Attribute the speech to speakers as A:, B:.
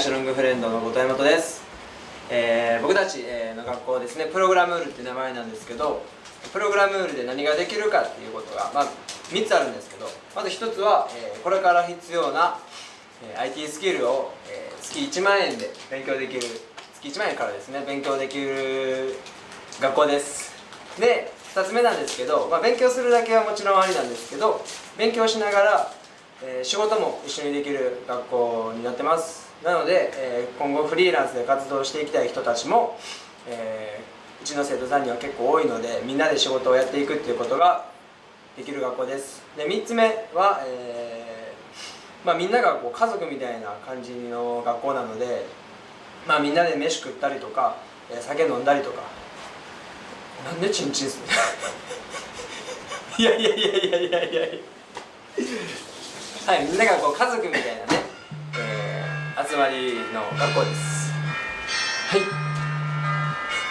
A: シュロングフレンドの後藤大和です。僕たちの学校ですね、プログラムールって名前なんですけど、プログラムールで何ができるかっていうことが、3つあるんですけど、まず1つは、これから必要な、IT スキルを、月1万円で勉強できる、月1万円からですね、勉強できる学校です。で、2つ目なんですけど、勉強するだけはもちろんありなんですけど、勉強しながら、仕事も一緒にできる学校になってます。なので、今後フリーランスで活動していきたい人たちも、うちの生徒さんには結構多いので、みんなで仕事をやっていくっていうことができる学校です。で、3つ目は、みんながこう家族みたいな感じの学校なので、みんなで飯食ったりとか、酒飲んだりとか。なんでチンチンするいやはい、みんながこう家族みたいなね、集まりの学校です。はい。